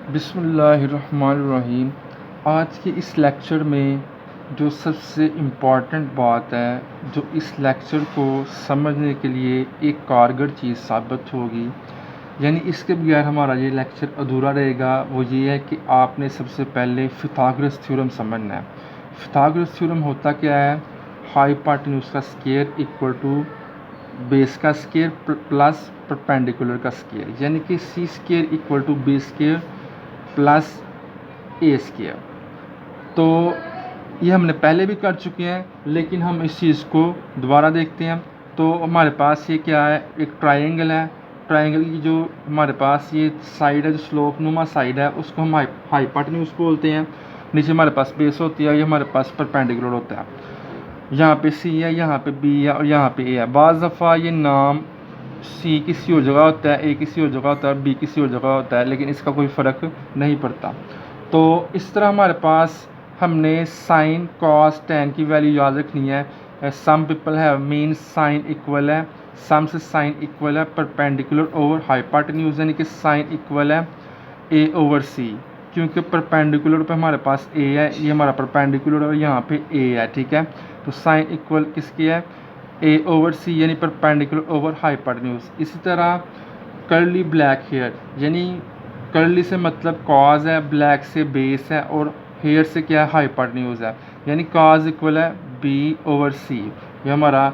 बिस्मिल्लाहिर्रहमानिर्रहीम। आज के इस लेक्चर में जो सबसे इम्पॉर्टेंट बात है, जो इस लेक्चर को समझने के लिए एक कारगर चीज़ साबित होगी, यानी इसके बगैर हमारा ये लेक्चर अधूरा रहेगा, वो ये है कि आपने सबसे पहले पिथागोरस थ्योरम समझना है। पिथागोरस थ्योरम होता क्या है? हाइपोटेन्यूज का स्क्वायर इक्वल टू बेस का स्क्वायर प्लस परपेंडिकुलर का स्क्वायर, यानी कि C square equal to B square plus A square. तो ये हमने पहले भी कर चुके हैं, लेकिन हम इस चीज़ को दोबारा देखते हैं। तो हमारे पास ये क्या है? एक ट्रायंगल है। ट्रायंगल की जो हमारे पास ये साइड है, जो स्लोप नुमा साइड है, उसको हम हाइपोटेन्यूज बोलते हैं। नीचे हमारे पास बेस होती है, ये हमारे पास परपेंडिकुलर होता है। यहाँ पे सी है, यहाँ पे बी है और यहाँ पे ए है। बाज़ दफ़ा ये नाम सी किसी और जगह होता है, ए किसी और जगह होता है, बी किसी और जगह होता है, लेकिन इसका कोई फ़र्क नहीं पड़ता। तो इस तरह हमारे पास हमने साइन कॉस टेन की वैल्यू याद रखनी है। Some people have mean sine equal है, सम से साइन इक्वल है परपेंडिकुलर ओवर हाइपोटेन्यूज, यानी कि साइन इक्वल है ए ओवर सी, क्योंकि परपेंडिकुलर पे हमारे पास ए है, ये हमारा परपेंडिकुलर और यहाँ पे ए है, ठीक है। तो साइन इक्वल किसकी है? ए ओवर सी, यानी परपेंडिकुलर ओवर हाइपोटेन्यूज। इसी तरह कर्ली ब्लैक हेयर, यानी कर्ली से मतलब कॉज है, ब्लैक से बेस है और हेयर से क्या है? हाइपोटेन्यूज है, यानी कॉज इक्वल है बी ओवर सी, ये हमारा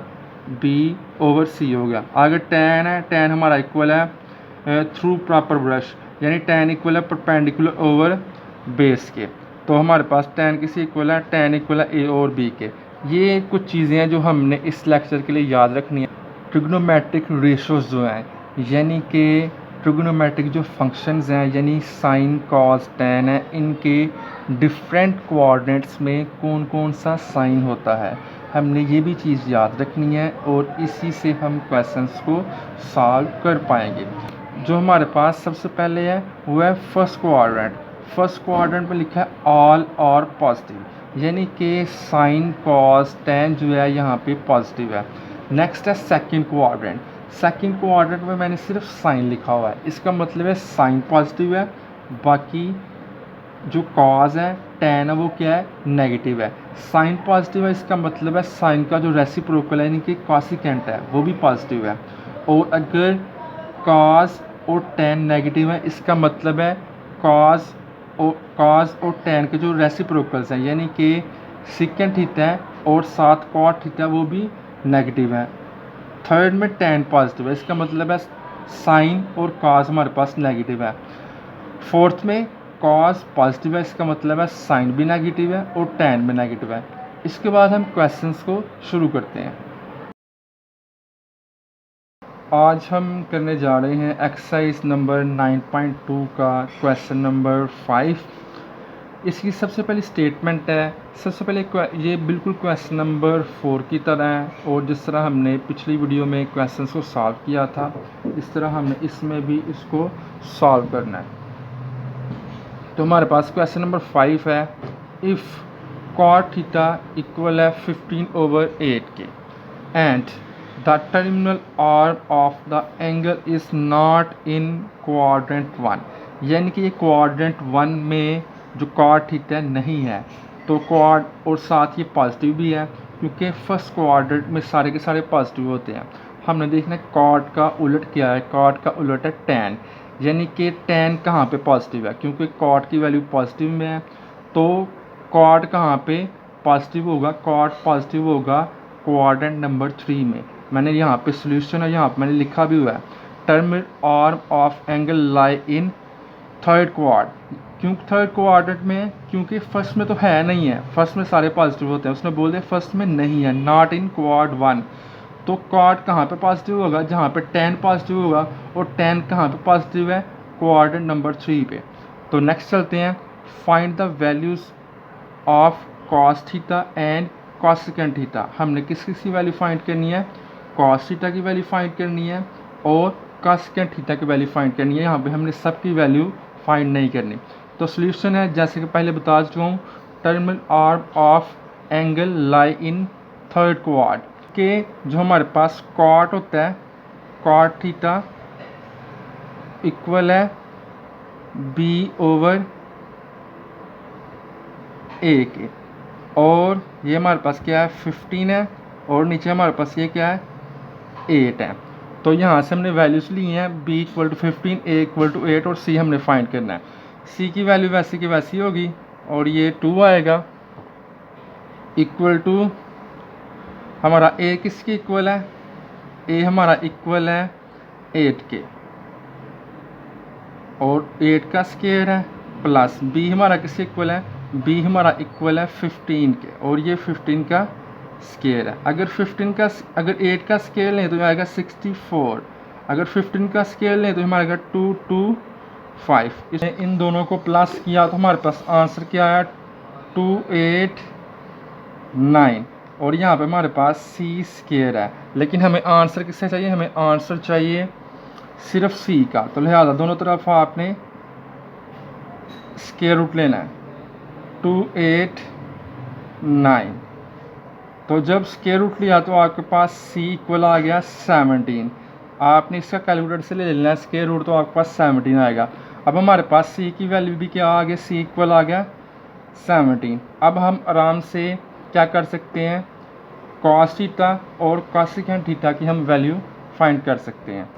बी ओवर सी हो गया। आगे टैन है, टैन हमारा इक्वल है थ्रू प्रॉपर ब्रश, यानी टैन इक्वल है परपेंडिकुलर ओवर बेस के। तो हमारे पास टैन किसी इक्वल है? टैन इक्वल है ए और बी के। ये कुछ चीज़ें हैं जो हमने इस लेक्चर के लिए याद रखनी है। ट्रिग्नोमेट्रिक रेशोज़ जो हैं, यानी कि ट्रिग्नोमेट्रिक जो फंक्शंस हैं, यानी साइन कॉस टैन है, इनके डिफरेंट कोऑर्डिनेट्स में कौन कौन सा साइन होता है, हमने ये भी चीज़ याद रखनी है और इसी से हम क्वेश्चंस को सॉल्व कर पाएंगे। जो हमारे पास सबसे पहले है वो है फर्स्ट कोऑर्डिनेट। फर्स्ट कोऑर्डिनेट में लिखा है ऑल और पॉजिटिव, यानी कि साइन कॉस टैन जो है यहाँ पे पॉजिटिव है। नेक्स्ट है सेकंड कोऑर्डिनेट। सेकंड कोऑर्डिनेट में मैंने सिर्फ साइन लिखा हुआ है, इसका मतलब है साइन पॉजिटिव है, बाकी जो कॉज है टैन है वो क्या है? नेगेटिव है। साइन पॉजिटिव है, इसका मतलब है साइन का जो रेसिप्रोकल है, यानी कि कॉसिकेंट है, वो भी पॉजिटिव है। और अगर कॉस और टैन नेगेटिव है, इसका मतलब है कॉस और टैन के जो रेसिप्रोकल्स हैं, यानी कि सिकेंट थीटा है और साथ कॉट थीटा, वो भी नेगेटिव है। थर्ड में टैन पॉजिटिव है, इसका मतलब है साइन और कॉस हमारे पास नेगेटिव है। फोर्थ में कॉस पॉजिटिव है, इसका मतलब है साइन भी नेगेटिव है और टैन भी नेगेटिव है। इसके बाद हम क्वेश्चंस को शुरू करते हैं। आज हम करने जा रहे हैं एक्सरसाइज नंबर 9.2 का क्वेश्चन नंबर 5। इसकी सबसे पहली स्टेटमेंट है, सबसे पहले ये बिल्कुल क्वेश्चन नंबर 4 की तरह है, और जिस तरह हमने पिछली वीडियो में क्वेश्चंस को सॉल्व किया था, इस तरह हमने इसमें भी इसको सॉल्व करना है। तो हमारे पास क्वेश्चन नंबर 5 है, इफ़ कॉट थीटा इक्वल है 15/8 के and the terminal arm of the angle is not in quadrant 1, यानी कि ये क्वाड्रेंट 1 में जो कॉट थीटा नहीं है, तो क्वाड और साथ ये पॉजिटिव भी है, क्योंकि फर्स्ट क्वाड्रेंट में सारे के सारे पॉजिटिव होते हैं। हमने देखना है कॉट का उलट क्या है, कॉट का उलट है टैन, यानी कि टैन कहाँ पे पॉजिटिव है, क्योंकि कॉट की वैल्यू पॉजिटिव में है, तो कॉट कहाँ पे पॉजिटिव होगा? कॉट पॉजिटिव होगा क्वाड्रेंट नंबर 3 में। मैंने यहाँ पे सोल्यूशन है, यहाँ पे मैंने लिखा भी हुआ है, terminal arm of angle lie in third quad. क्यों थर्ड क्वाड्रेंट में? क्योंकि फर्स्ट में तो है नहीं है, फर्स्ट में सारे पॉजिटिव होते हैं, उसने बोल दिया फर्स्ट में नहीं है, नॉट इन क्वाड 1। तो कॉट कहाँ पे पॉजिटिव होगा? जहाँ पे टैन पॉजिटिव होगा, और टैन कहाँ पे पॉजिटिव है? क्वाड्रेंट नंबर 3 पे। तो नेक्स्ट चलते हैं, find the values of cos theta and cosecant theta. हमने किस किस की वैल्यू फाइंड करनी है? कॉस थीटा की वैल्यू फाइंड करनी है और कॉसेकेंट थीटा की वैल्यू फाइंड करनी है। यहाँ पे हमने सबकी वैल्यू फाइंड नहीं करनी। तो सोल्यूशन है, जैसे कि पहले बता चुका हूँ, terminal arm of angle lie in third quad के जो हमारे पास कॉट होता है, कॉट थीटा इक्वल है बी ओवर ए के, और ये हमारे पास क्या है 15 है, और नीचे हमारे पास ये क्या है 8 है। तो यहाँ से हमने वैल्यूज़ ली हैं, b equal to 15, a equal to 8 और c हमने फाइंड करना है। c की वैल्यू वैसी की वैसी होगी और ये 2 आएगा, इक्वल टू हमारा a किसके इक्वल है, a हमारा इक्वल है 8 के, और 8 का स्क्वायर है, प्लस b हमारा किसके इक्वल है, b हमारा इक्वल है 15 के, और ये 15 का स्क्वायर है। अगर 8 का स्क्वायर लें तो आएगा 64, अगर 15 का स्क्वायर लें तो हमारा आएगा 225। इसने इन दोनों को प्लस किया तो हमारे पास आंसर क्या आया 289, और यहाँ पे हमारे पास सी स्क्वायर है। लेकिन हमें आंसर किससे चाहिए, हमें आंसर चाहिए सिर्फ सी का, तो लिहाजा दोनों तरफ आपने स्क्वायर रूट लेना है 289। तो जब स्क्वायर रूट लिया तो आपके पास c इक्वल आ गया 17, आपने इसका कैलकुलेटर से ले लेना है स्क्वायर रूट, तो आपके पास 17 आएगा। अब हमारे पास c की वैल्यू भी क्या आ गया, c इक्वल आ गया 17। अब हम आराम से क्या कर सकते हैं, cos थीटा और कोसेकेंट थीटा की हम वैल्यू फाइंड कर सकते हैं।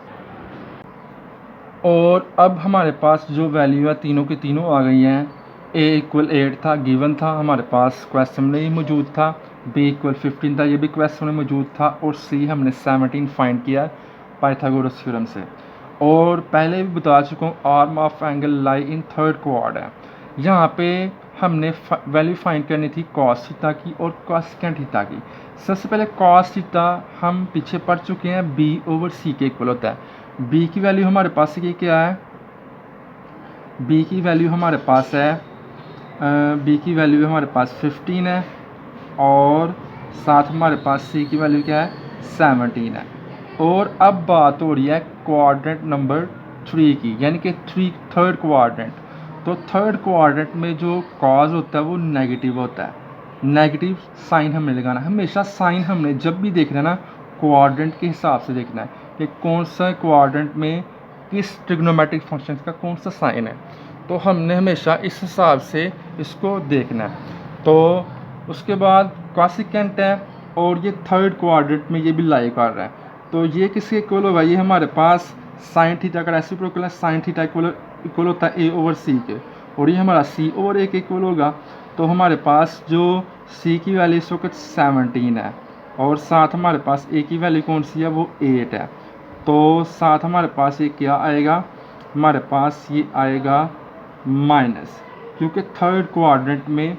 और अब हमारे पास जो वैल्यू है तीनों की तीनों आ गई हैं। a इक्वल 8 था, गिवन था, हमारे पास क्वेश्चन में ही मौजूद था। b इक्वल 15 था, ये भी क्वेश्चन में मौजूद था। और c हमने 17 फाइंड किया पाइथागोरस थ्योरम से। और पहले भी बता चुका हूँ, arm of angle lie in third quad है। यहाँ पे हमने वैल्यू फाइंड करनी थी कॉस थीटा की और कोसेकेंट थीटा की। सबसे पहले कॉस थीटा हम पीछे पढ़ चुके हैं, b ओवर c के इक्वल होता है। b की वैल्यू हमारे पास ये क्या है, b की वैल्यू हमारे पास है b की वैल्यू हमारे पास 15 है, और साथ हमारे पास c की वैल्यू क्या है 17 है। और अब बात हो रही है क्वाड्रेंट नंबर 3 की, यानी कि थर्ड क्वाड्रेंट। तो थर्ड क्वाड्रेंट में जो कॉज होता है वो नेगेटिव होता है, नेगेटिव साइन हमने लगाना। हमेशा साइन हमने जब भी देखना है ना, क्वाड्रेंट के हिसाब से देखना है कि कौन सा क्वाड्रेंट में किस ट्रिग्नोमेट्रिक फंक्शन का कौन सा साइन है, तो हमने हमेशा इस हिसाब से इसको देखना है। तो उसके बाद कोसेकेंट है, और ये थर्ड क्वाड्रेंट में ये भी लाई कर रहा है, तो ये किसके इक्वल होगा, ये हमारे पास साइन थीटा का रेसिप्रोकल है। साइन थीटा इक्वल होता है a ओवर c के, और ये हमारा c ओवर a के इक्वल होगा। तो हमारे पास जो c की वैल्यू इस वक्त 17 है, और साथ हमारे पास a की वैल्यू कौन सी है, वो 8 है। तो साथ हमारे पास ये क्या आएगा, हमारे पास ये आएगा माइनस, क्योंकि थर्ड क्वाड्रेंट में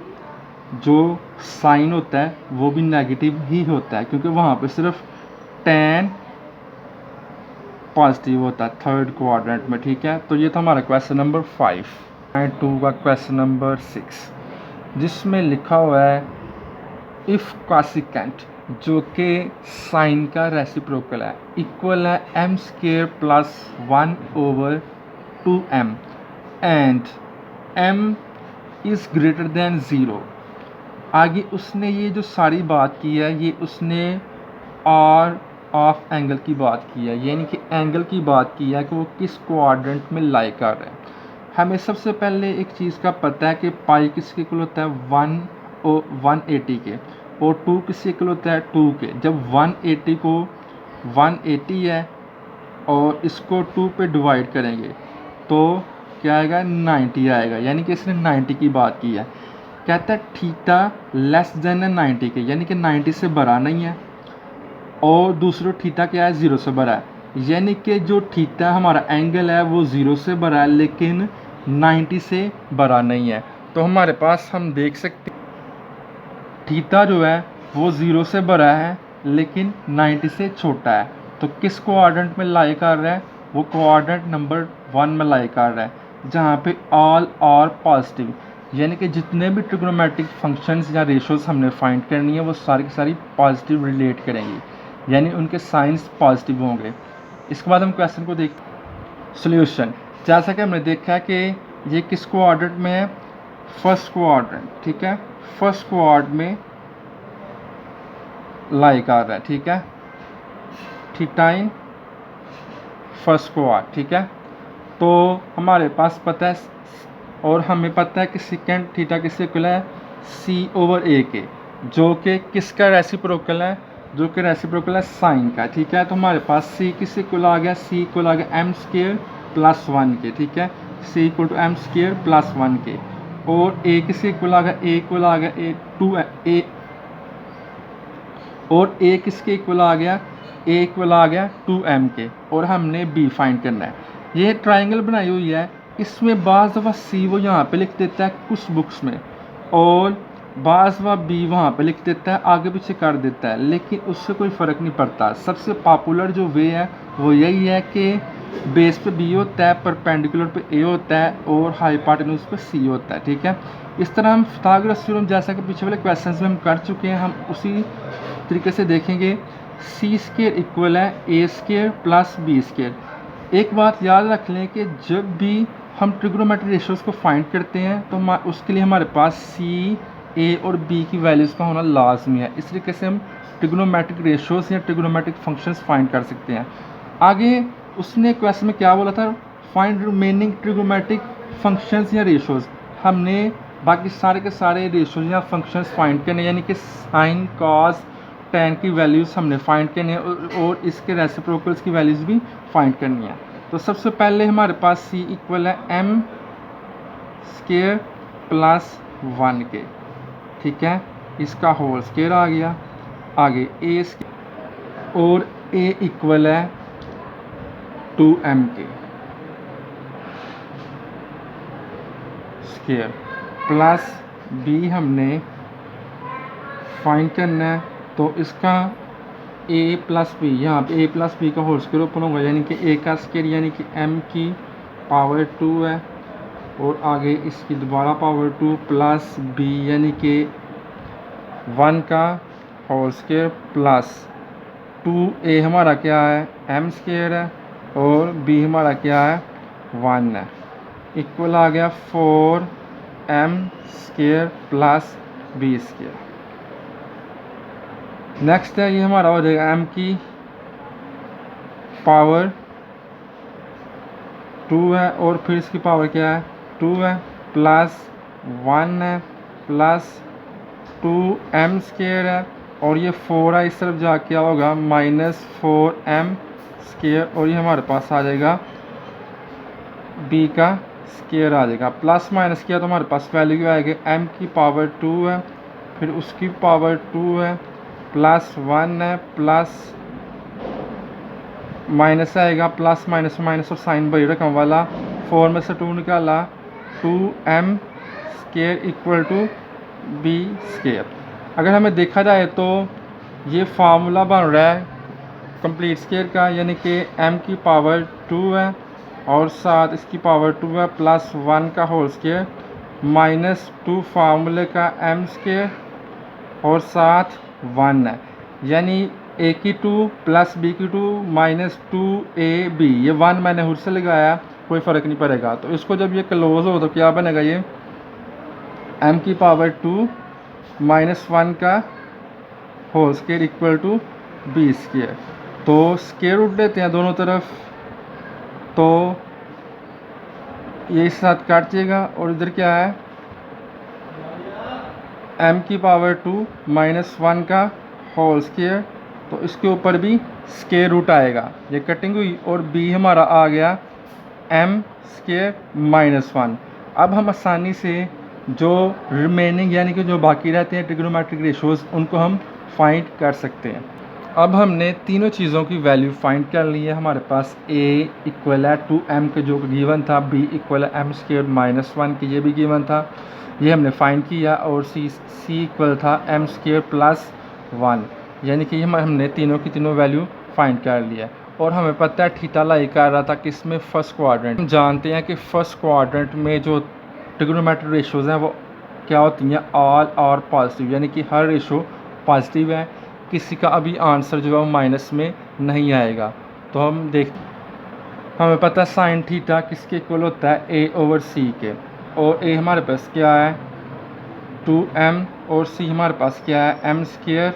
जो साइन होता है वो भी नेगेटिव ही होता है, क्योंकि वहाँ पे सिर्फ tan पॉजिटिव होता है थर्ड क्वाड्रेंट में। ठीक है, तो ये था हमारा क्वेश्चन नंबर 5। 2 का क्वेश्चन नंबर 6, जिसमें लिखा हुआ है इफ़ कोसेकेंट, जो कि साइन का रेसिप्रोकल है, इक्वल है m square plus 1 over 2m and m is greater than 0। आगे उसने ये जो सारी बात की है, ये उसने आर ऑफ एंगल की बात की है, यानी कि एंगल की बात की है कि वो किस क्वाड्रेंट में लाई कर रहा है। हमें सबसे पहले एक चीज़ का पता है कि पाई किसके इक्वल होता है 180 के, और 2 किसके इक्वल होता है 2 के। जब 180 को 180 है और इसको 2 पे डिवाइड करेंगे तो क्या आएगा 90 आएगा, यानी कि इसने 90 की बात की है। कहता है थीटा लेस देन 90 के, यानी कि 90 से बड़ा नहीं है, और दूसरा थीटा क्या है 0 से बड़ा है, यानी कि जो थीटा हमारा एंगल है वो 0 से बड़ा है लेकिन 90 से बड़ा नहीं है। तो हमारे पास हम देख सकते हैं थीटा जो है वो 0 से बड़ा है लेकिन 90 से छोटा है। तो किस क्वाड्रेंट में लाई कर रहा है, वो क्वाड्रेंट नंबर 1 में लाई कर रहा है, जहाँ पे ऑल आर पॉजिटिव, यानी कि जितने भी ट्रिग्नोमेट्रिक फंक्शंस या रेशोज हमने फाइंड करनी है वो सारी की सारी पॉजिटिव रिलेट करेंगी, यानी उनके साइंस पॉजिटिव होंगे। इसके बाद हम क्वेश्चन को देख सॉल्यूशन। जैसा कि हमने देखा है कि ये किस क्वाड्रेंट में है, फर्स्ट क्वाड्रेंट। ठीक है, फर्स्ट क्वाड्रेंट में लाई कर रहा है। ठीक है, थीटा इन फर्स्ट क्वाड्रेंट। ठीक है, तो हमारे पास पता है, और हमें पता है कि सेकेंड थीटा किसके इक्वल है, C/A के, जो कि किसका रेसिप्रोकल है, जो कि रेसिप्रोकल है साइन का। ठीक है, तो हमारे पास C किसके इक्वल आ गया, C इक्वल आ गया m² + 1 के। ठीक है, C इक्वल टू m² + 1 के। और A किसके इक्वल आ गया, A इक्वल आ गया A और A किसके इक्वल आ गया, A इक्वल आ गया 2m के। और हमने B फाइंड करना है। ये ट्राइंगल बनाई हुई है, इसमें बाज़ दफ़ा C वो यहाँ पे लिख देता है कुछ बुक्स में, और बाज़ दफ़ा B वहाँ पे लिख देता है, आगे पीछे कर देता है, लेकिन उससे कोई फ़र्क नहीं पड़ता। सबसे पॉपुलर जो वे है वो यही है कि बेस पे B होता है, परपेंडिकुलर पे A होता है, और हाइपोटेन्यूज पे C होता है। ठीक है, इस तरह हम पिथागोरस थ्योरम जैसा कि पिछले वाले क्वेश्चन में हम कर चुके हैं, हम उसी तरीके से देखेंगे। C² इक्वल है A² + B²। एक बात याद रख लें कि जब भी हम ट्रिग्नोमेट्रिक रेशियोज़ को फाइंड करते हैं तो उसके लिए हमारे पास C, A और B की वैल्यूज़ का होना लाजमी है। इस तरीके से हम ट्रिग्नोमेट्रिक रेशियोज़ या ट्रिग्नोमेट्रिक फंक्शंस फाइंड कर सकते हैं। आगे उसने क्वेश्चन में क्या बोला था, फाइंड रिमेनिंग ट्रिग्नोमेट्रिक फंक्शंस या रेशियोज़। हमने बाकी सारे के सारे रेशियोज़ या फंक्शंस फाइंड करने, यानी कि साइन, कॉस, tan की वैल्यूज़ हमने फाइंड करनी है, और इसके रेसिप्रोकल्स की वैल्यूज़ भी फाइंड करनी है। तो सबसे पहले हमारे पास C इक्वल है m² + 1 के। ठीक है, इसका होल स्क्वायर आ गया। आगे A² और A इक्वल है 2m के स्क्वायर, प्लस B हमने फाइंड करना है। तो इसका A + B, यहाँ पे A + B का होल स्क्वायर ओपन होगा, यानी कि A का स्क्वायर यानी कि m² है, और आगे इसकी दोबारा पावर 2 प्लस B यानी कि 1 का होल स्क्वायर प्लस 2A हमारा क्या है, m² है, और B हमारा क्या है, 1 है, इक्वल आ गया 4m² + B²। नेक्स्ट है, ये हमारा हो जाएगा m की पावर 2 है, और फिर इसकी पावर क्या है, 2 है, प्लस 1 है, प्लस 2m² है, और ये 4 है, इस तरफ जाके क्या होगा, -4m², और ये हमारे पास आ जाएगा b का स्क्वायर आ जाएगा। प्लस माइनस किया तो हमारे पास वैल्यू क्या आएगी, m की पावर 2 है, फिर उसकी पावर 2 है, प्लस 1 है, प्लस माइनस आएगा, प्लस माइनस माइनस और साइन वही रकम वाला, 4 में से 2 निकाला, 2m² इक्वल टू B²। अगर हमें देखा जाए तो ये फार्मूला बन रहा है कंप्लीट स्क्वायर का, यानी कि m की पावर 2 है, और साथ इसकी पावर 2 है, प्लस 1 का होल स्क्वायर, -2 फार्मूले का m², और साथ 1 है, यानी A की 2 प्लस B की 2 -2AB। ये 1 मैंने खुद से लगाया, कोई फ़र्क नहीं पड़ेगा। तो इसको जब ये क्लोज हो तो क्या बनेगा, ये m की पावर 2 -1 का whole square equal to B²। तो स्क्वायर रूट लेते हैं दोनों तरफ, तो ये इस साथ काट जाएगा, और इधर क्या है, m की पावर 2 -1 का होल स्क्वायर, तो इसके ऊपर भी स्क्वायर रूट आएगा, ये कटिंग हुई, और b हमारा आ गया m² -1। अब हम आसानी से जो रिमेनिंग यानी कि जो बाकी रहते हैं ट्रिग्नोमेट्रिक रेशियोज़, उनको हम फाइंड कर सकते हैं। अब हमने तीनों चीज़ों की वैल्यू फाइंड कर ली है। हमारे पास A इक्वल है 2m के जो गिवन था, B इक्वल है m² -1 के, ये भी गिवन था, ये हमने फाइंड किया, और C इक्वल था m² + 1, यानी कि हमने तीनों की तीनों वैल्यू फाइंड कर लिया। और हमें पता है थीटा लाई कर रहा था किसमें, फर्स्ट क्वाड्रेंट। हम जानते हैं कि फर्स्ट क्वाड्रेंट में जो ट्रिग्नोमेट्रिक रेशियोज़ हैं वो क्या होती हैं, ऑल आर पॉजिटिव, यानी कि हर रेशो पॉजिटिव है, किसी का अभी आंसर जो है वो माइनस में नहीं आएगा। तो हमें पता है साइन थीटा किसके इक्वल होता है, A/C के, और A हमारे पास क्या है 2m, और C हमारे पास क्या है m²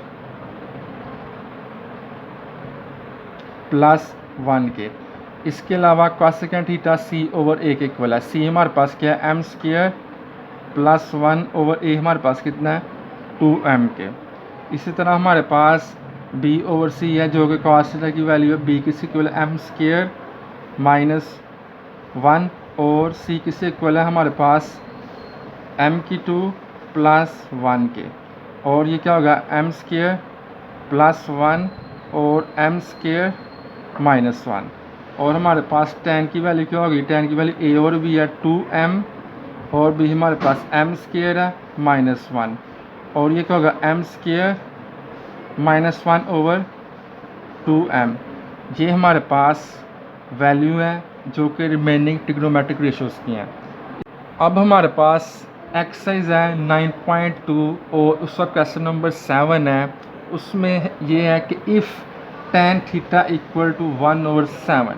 + 1 के। इसके अलावा कॉसेकेंट थीटा सी ओवर ए के इक्वल है। सी हमारे पास क्या है, एम स्क्वायर प्लस 1 ओवर ए हमारे पास कितना है, 2m के। इसी तरह हमारे पास b ओवर c है जो कि कॉस थीटा की वैल्यू है। b किसी इक्वल है एम स्क्वायर माइनस 1 और c किसी इक्वल है हमारे पास m की 2 प्लस 1 के। और ये क्या होगा, एम स्क्वायर प्लस 1 और एम स्क्वायर माइनस 1। और हमारे पास tan की वैल्यू क्या होगी, tan की वैल्यू a और b है 2m और b हमारे पास m स्क्वायर है माइनस 1। और ये क्या होगा, m square minus 1 over 2m। ये हमारे पास वैल्यू है जो कि रिमेनिंग ट्रिग्नोमेट्रिक रेशियोज की हैं। अब हमारे पास एक्सरसाइज है 9.2 और उसका क्वेश्चन नंबर 7 है। उसमें ये है कि if tan theta equal to 1 over 7,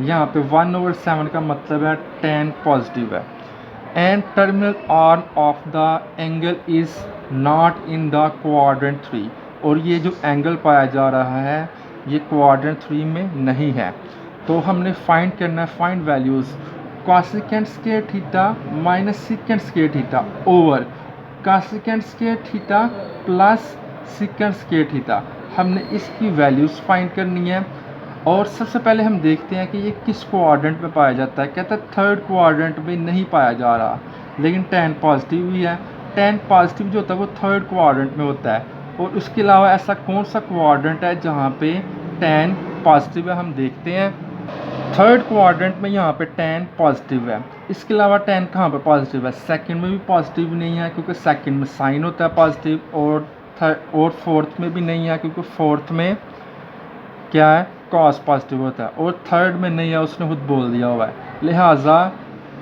यहाँ पे 1 ओवर 7 का मतलब है tan पॉजिटिव है, and terminal arm of the angle is not in the quadrant 3। और ये जो एंगल पाया जा रहा है ये क्वाड्रेंट 3 में नहीं है। तो हमने फाइंड करना है, find values cosecant square theta minus secant square theta over cosecant square theta plus secant square theta. हमने इसकी वैल्यूज़ फाइंड करनी है। और सबसे पहले हम देखते हैं कि ये किस क्वाड्रेंट में पाया जाता है। कहता है थर्ड क्वाड्रेंट में नहीं पाया जा रहा, लेकिन tan पॉजिटिव भी है। tan पॉजिटिव जो होता है वो थर्ड क्वाड्रेंट में होता है। और उसके अलावा ऐसा कौन सा क्वाड्रेंट है जहाँ पे tan पॉजिटिव है, हम देखते हैं। थर्ड क्वाड्रेंट में यहाँ पे tan पॉजिटिव है। इसके अलावा tan कहाँ पे पॉजिटिव है, सेकंड में भी पॉजिटिव नहीं है क्योंकि सेकंड में साइन होता है पॉजिटिव, और थर्ड और फोर्थ में भी नहीं है क्योंकि फोर्थ में क्या है, कॉस पॉजिटिव होता है। और थर्ड में नहीं है, उसने खुद बोल दिया हुआ है। लिहाजा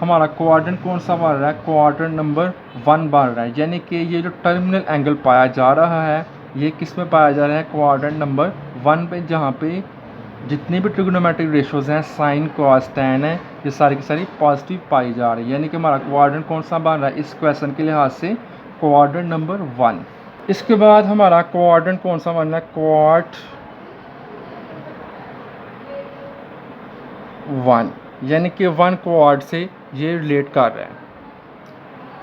हमारा क्वाड्रेंट कौन सा बन रहा है, क्वाड्रेंट नंबर 1 बन रहा है। यानी कि ये जो टर्मिनल एंगल पाया जा रहा है ये किस में पाया जा रहा है, क्वाड्रेंट नंबर 1 पे, जहाँ पे जितनी भी ट्रिग्नोमेट्रिक रेशियोज हैं साइन कॉस टैन है ये सारी की सारी पॉजिटिव पाई जा रही है। यानी कि हमारा क्वाड्रेंट कौन सा बन रहा है इस क्वेश्चन के लिहाज से, क्वाड्रेंट नंबर 1। इसके बाद हमारा क्वाड्रेंट कौन सा बन रहा है, क्वाड 1, यानी कि 1 क्वाड से ये रिलेट कर रहा है।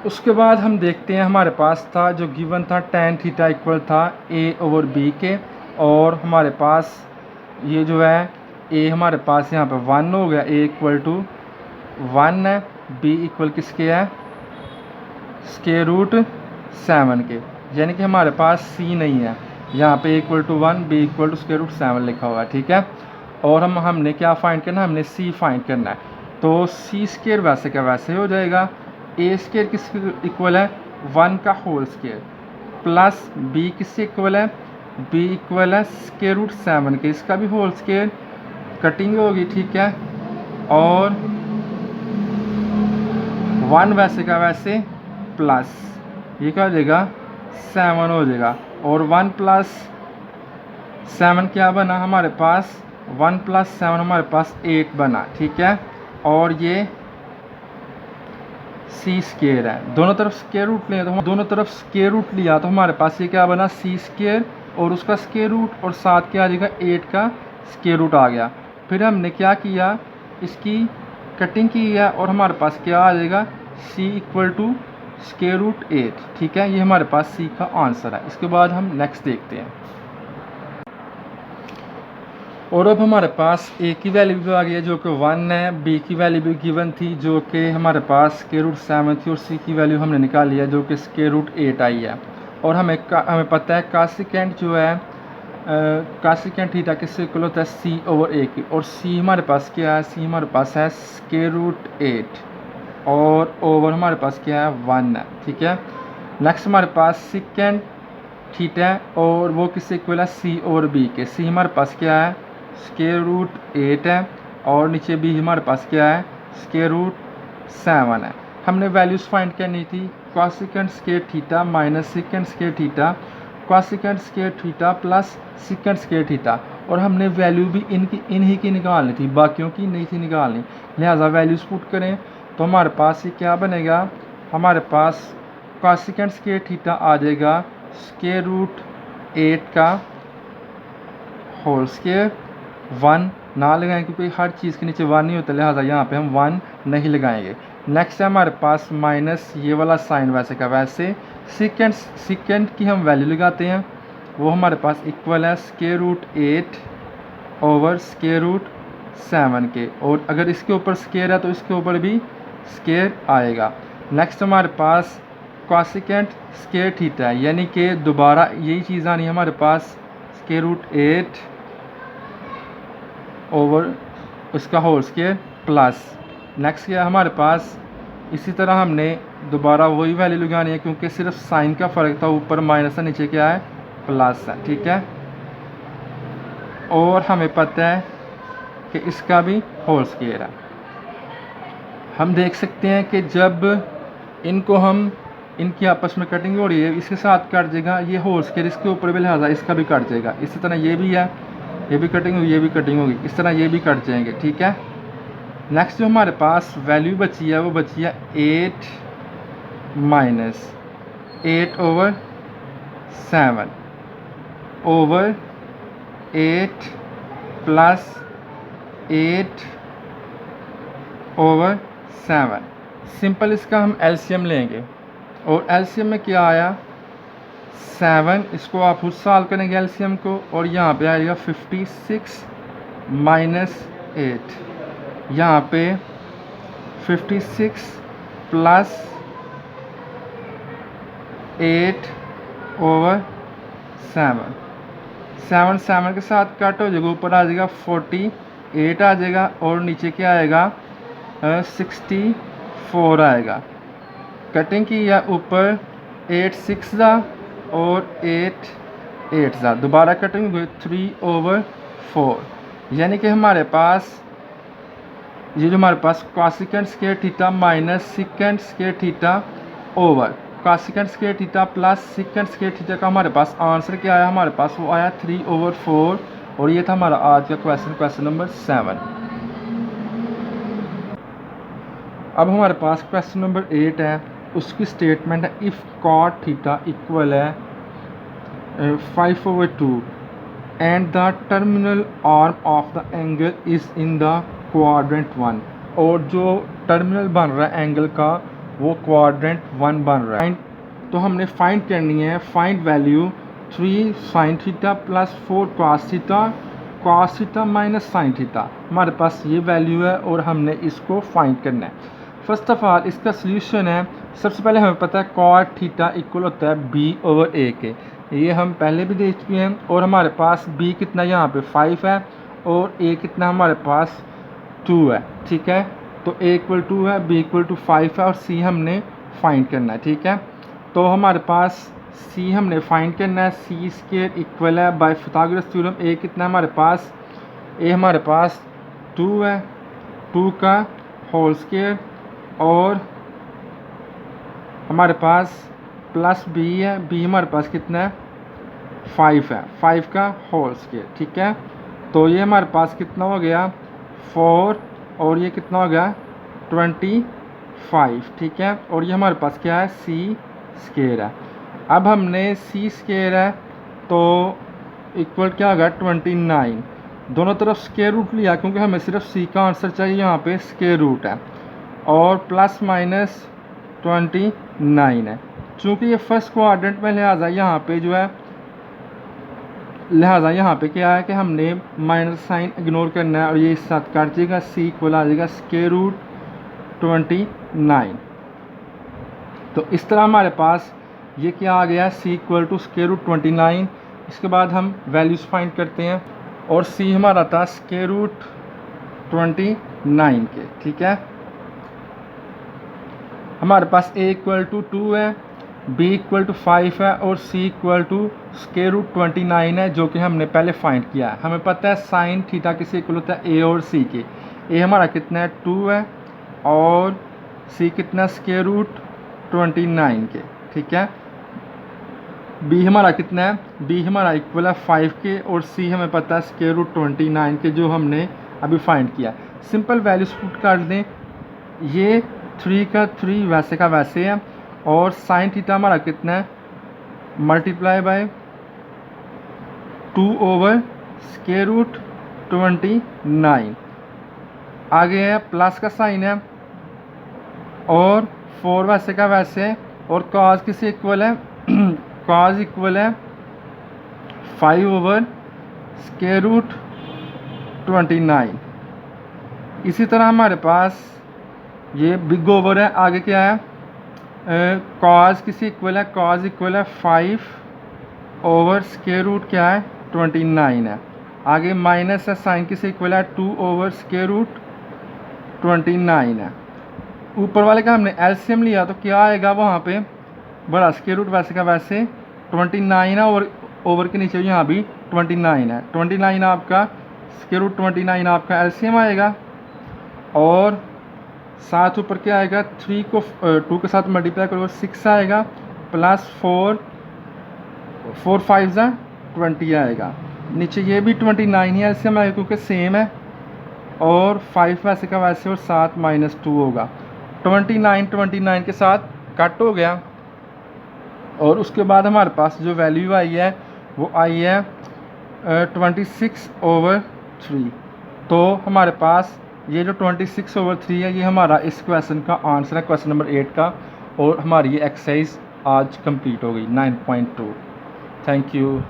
उसके बाद हम देखते हैं हमारे पास था जो गिवन था tan थीटा इक्वल था a ओवर b के। और हमारे पास ये जो है a हमारे पास यहाँ पे 1 हो गया, a इक्वल टू 1 है, b इक्वल किसके है, स्क्वायर रूट 7 के। यानी कि हमारे पास c नहीं है, यहाँ पे a equal to 1 b equal to square root 7 लिखा हुआ है, ठीक है। और हमने क्या फाइंड करना है, हमने c फाइंड करना है। तो c स्क्वायर वैसे का वैसे हो जाएगा, a स्क्वायर किसके इक्वल है, 1 का होल स्क्वायर, प्लस b किससे इक्वल है, b इक्वल है स्क्वायर रूट 7 के, इसका भी होल स्क्वायर, कटिंग होगी, ठीक है। और 1 वैसे का वैसे प्लस ये क्या हो जाएगा, 7 हो जाएगा। और 1 प्लस 7 क्या बना हमारे पास, 1 प्लस 7 हमारे पास 8 बना, ठीक है। और ये सी स्क्वायर है, दोनों तरफ स्क्वायर रूट लिया तो दोनों तरफ स्क्वायर रूट लिया तो हमारे पास ये क्या बना, सी स्क्वायर और उसका स्क्वायर रूट, और साथ क्या आ जाएगा 8 का स्क्वायर रूट आ गया। फिर हमने क्या किया, इसकी कटिंग की है और हमारे पास क्या आ जाएगा, सी इक्वल टू स्क्वायर रूट 8, ठीक है। ये हमारे पास सी का आंसर है। इसके बाद हम नेक्स्ट देखते हैं। और अब हमारे पास a की वैल्यू भी आ गई है जो कि 1 है, b की वैल्यू भी गिवन थी जो कि हमारे पास स्क्वायर रूट 7 थी, और c की वैल्यू हमने निकाली है जो कि स्क्वायर रूट 8 आई है। और हमें पता है कासिकेंट जो है कासिकेंट थीटा किससे इक्वल होता है, c ओवर a की। और c हमारे पास क्या है, c हमारे पास है स्क्वायर रूट 8 और ओवर हमारे पास क्या है 1 है, ठीक है। नेक्स्ट हमारे पास सिकेंट थीटा है और वो किससे इक्वल है, c ओवर b के। c हमारे पास क्या है, स्क्वायर रूट 8 है, और नीचे b हमारे पास क्या है, स्क्वायर रूट 7 है। हमने वैल्यूज़ फाइंड करनी थी, cosecant square theta minus secant square theta, cosecant square theta plus secant square theta. और हमने वैल्यू भी इन्हीं की निकालनी थी, बाकियों की नहीं थी निकालनी। लिहाजा वैल्यूज़ पुट करें तो हमारे पास ये क्या बनेगा, हमारे पास कॉसेकेंट स्क्वायर थीटा आ जाएगा स्क्वायर रूट 8 का होल स्क्वायर 1 ना लगाएं क्योंकि हर चीज़ के नीचे 1 नहीं होता, लिहाजा यहाँ पे हम 1 नहीं लगाएंगे। नेक्स्ट है हमारे पास माइनस ये वाला साइन वैसे का वैसे। सेकेंड की हम वैल्यू लगाते हैं, वो हमारे पास इक्वल है square root 8 over square root 7 के, और अगर इसके ऊपर स्क्वायर है तो इसके ऊपर भी स्क्वायर आएगा। नेक्स्ट हमारे पास कॉसेकेंट स्क्वायर थीटा है, यानी कि दोबारा यही चीज़ आनी है हमारे पास स्क्वायर रूट 8 ओवर उसका होल स्क्वायर प्लस। नेक्स्ट क्या है हमारे पास, इसी तरह हमने दोबारा वही वैल्यू लगानी है क्योंकि सिर्फ साइन का फ़र्क था, ऊपर माइनस है नीचे क्या है प्लस है, ठीक है। और हमें पता है कि इसका भी होल स्क्वायर है। हम देख सकते हैं कि जब इनको हम इनकी आपस में कटिंग हो रही है, इसके साथ कट जाएगा ये होल स्क्वायर, इसके ऊपर भी लिहाजा इसका भी कट जाएगा। इसी तरह ये भी है, ये भी कटिंग होगी, ये भी कटिंग होगी, इस तरह ये भी कट जाएंगे, ठीक है। नेक्स्ट जो हमारे पास वैल्यू बची है वो बची है 8 minus 8 over 7 over 8 plus 8 over 7। Simple इसका हम एलसीएम लेंगे, और एलसीएम में क्या आया 7, इसको आप खुद सॉल्व करेंगे एलसीएम को, और यहाँ पे आएगा 56 माइनस 8, यहाँ पे 56 प्लस 8 ओवर 7 के साथ कट हो जाएगा, ऊपर आ जाएगा 48 आ जाएगा, और नीचे क्या आएगा 64 आएगा। कटिंग की या ऊपर 8 6 ज़ा और 8 8 ज़ा, दोबारा कटिंग हुई 3 ओवर 4, यानी कि हमारे पास ये जो हमारे पास cosecant square theta minus secant square theta over cosecant square theta plus secant square theta का हमारे पास आंसर क्या आया, हमारे पास वो आया 3 ओवर 4, और ये था हमारा आज का क्वेश्चन नंबर 7। अब हमारे पास क्वेश्चन नंबर 8 है, उसकी स्टेटमेंट है इफ़ कॉट थीटा इक्वल है 5/2 and the terminal arm of the angle is in the quadrant 1, और जो टर्मिनल बन रहा है एंगल का वो क्वाड्रेंट 1 बन रहा है। तो हमने फाइंड करनी है, find value 3 sine theta plus 4 cos theta minus sine theta, हमारे पास ये वैल्यू है और हमने इसको फाइंड करना है। फर्स्ट ऑफ ऑल इसका सोल्यूशन है, सबसे पहले हमें पता है कॉट थीटा इक्वल होता है b/a के, ये हम पहले भी देख चुके हैं, और हमारे पास b कितना यहाँ पे 5 है और a कितना हमारे पास 2 है, ठीक है। तो a इक्वल 2 है, b इक्वल टू 5 है, और c हमने फाइंड करना है, ठीक है। तो हमारे पास c हमने फाइंड करना है, c स्क्वायर इक्वल है बाय pythagoras थ्योरम a कितना हमारे पास, a हमारे पास 2 है, 2 का होल स्क्वायर, और हमारे पास प्लस b है, b हमारे पास कितना है 5 है, 5 का होल स्क्वायर, ठीक है। तो ये हमारे पास कितना हो गया 4, और ये कितना हो गया 25, ठीक है। और ये हमारे पास क्या है c स्क्वायर है। अब हमने c स्क्वायर है तो इक्वल क्या होगा 29, दोनों तरफ स्क्वायर रूट लिया क्योंकि हमें सिर्फ c का आंसर चाहिए, यहाँ पे स्क्वायर रूट है, और प्लस माइनस 29 है। चूँकि ये फर्स्ट क्वाड्रेंट में लिहाजा यहाँ पे जो है, लिहाजा यहाँ पे क्या है कि हमने माइनस साइन इग्नोर करना है, और ये इस साथ काट जाएगा, c इक्वल आ जाएगा स्क्वायर रूट 29। तो इस तरह हमारे पास ये क्या आ गया c equal to square root 29। इसके बाद हम वैल्यूज़ फाइंड करते हैं, और c हमारा था स्क्वायर रूट 29 के, ठीक है। हमारे पास a इक्वल टू 2 है, b इक्वल टू 5 है, और c equal to square root 29 है, जो कि हमने पहले फाइंड किया है। हमें पता है साइन थीटा किसी इक्वल होता है a और c के, a हमारा कितना है 2 है, और c कितना स्क्वायर रूट 29 के, ठीक है। b हमारा कितना है, b हमारा इक्वल है 5 के, और c हमें पता है स्क्वायर रूट 29 के, जो हमने अभी फाइंड किया। सिंपल वैल्यूज पुट कर दें, ये 3 का 3 वैसे का वैसे है, और साइन थीटा हमारा कितना है multiply by 2 over square root 29। आगे है प्लस का साइन है और 4 वैसे का वैसे, और कॉज किससे इक्वल है कॉज इक्वल है 5/√29। इसी तरह हमारे पास ये बिग ओवर है। आगे क्या है, कॉज किसी इक्वल है, कॉज इक्वल है 5/√, क्या है 29 है। आगे माइनस है, साइन किसी इक्वल है 2/√29 है। ऊपर वाले का हमने एलसीएम लिया तो क्या आएगा, वहाँ पे बड़ा स्क्वायर रूट वैसे का वैसे 29 है, और ओवर के नीचे यहाँ भी 29 है। 29 आपका स्क्वायर रूट 29 आपका एलसीएम आएगा, और साथ ऊपर क्या आएगा, 3 को 2 के साथ मल्टीप्लाई करोगे 6 आएगा, प्लस 4 5 20 आएगा। नीचे ये भी 29 ही एलसीएम आएगा क्योंकि सेम है, और 5 वैसे का वैसे, और 7 -2 होगा। 29 के साथ कट हो गया, और उसके बाद हमारे पास जो वैल्यू आई है वो आई है 26/3। तो हमारे पास ये जो 26/3 है, ये हमारा इस क्वेश्चन का आंसर है, क्वेश्चन नंबर 8 का। और हमारी ये एक्सरसाइज आज कंप्लीट हो गई 9.2। Thank you.